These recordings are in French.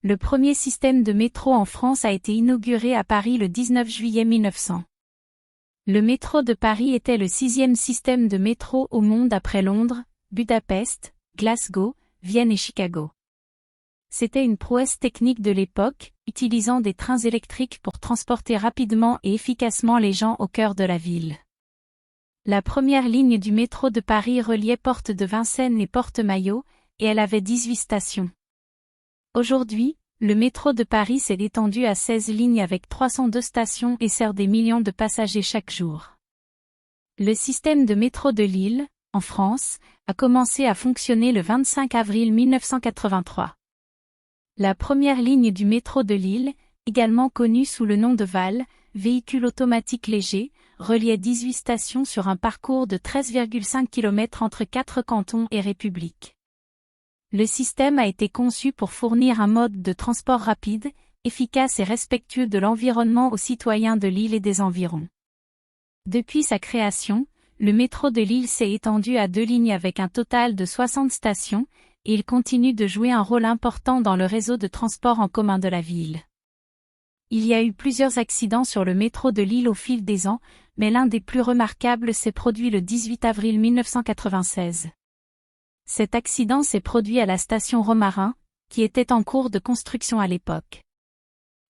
Le premier système de métro en France a été inauguré à Paris le 19 juillet 1900. Le métro de Paris était le 6e système de métro au monde après Londres, Budapest, Glasgow, Vienne et Chicago. C'était une prouesse technique de l'époque, utilisant des trains électriques pour transporter rapidement et efficacement les gens au cœur de la ville. La première ligne du métro de Paris reliait Porte de Vincennes et Porte-Maillot, et elle avait 18 stations. Aujourd'hui, le métro de Paris s'est étendu à 16 lignes avec 302 stations et sert des millions de passagers chaque jour. Le système de métro de Lille, en France, a commencé à fonctionner le 25 avril 1983. La première ligne du métro de Lille, également connue sous le nom de VAL, véhicule automatique léger, reliait 18 stations sur un parcours de 13,5 km entre 4 cantons et République. Le système a été conçu pour fournir un mode de transport rapide, efficace et respectueux de l'environnement aux citoyens de Lille et des environs. Depuis sa création, le métro de Lille s'est étendu à 2 lignes avec un total de 60 stations, et il continue de jouer un rôle important dans le réseau de transport en commun de la ville. Il y a eu plusieurs accidents sur le métro de Lille au fil des ans, mais l'un des plus remarquables s'est produit le 18 avril 1996. Cet accident s'est produit à la station Romarin, qui était en cours de construction à l'époque.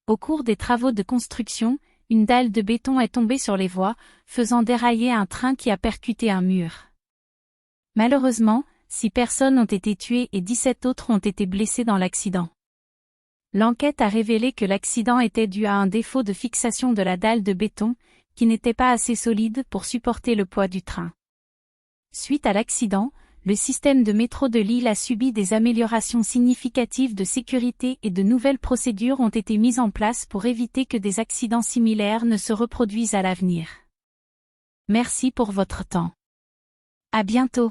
Au cours des travaux de construction, une dalle de béton est tombée sur les voies, faisant dérailler un train qui a percuté un mur. Malheureusement, 6 personnes ont été tuées et 17 autres ont été blessées dans l'accident. L'enquête a révélé que l'accident était dû à un défaut de fixation de la dalle de béton, qui n'était pas assez solide pour supporter le poids du train. Suite à l'accident, le système de métro de Lille a subi des améliorations significatives de sécurité et de nouvelles procédures ont été mises en place pour éviter que des accidents similaires ne se reproduisent à l'avenir. Merci pour votre temps. À bientôt.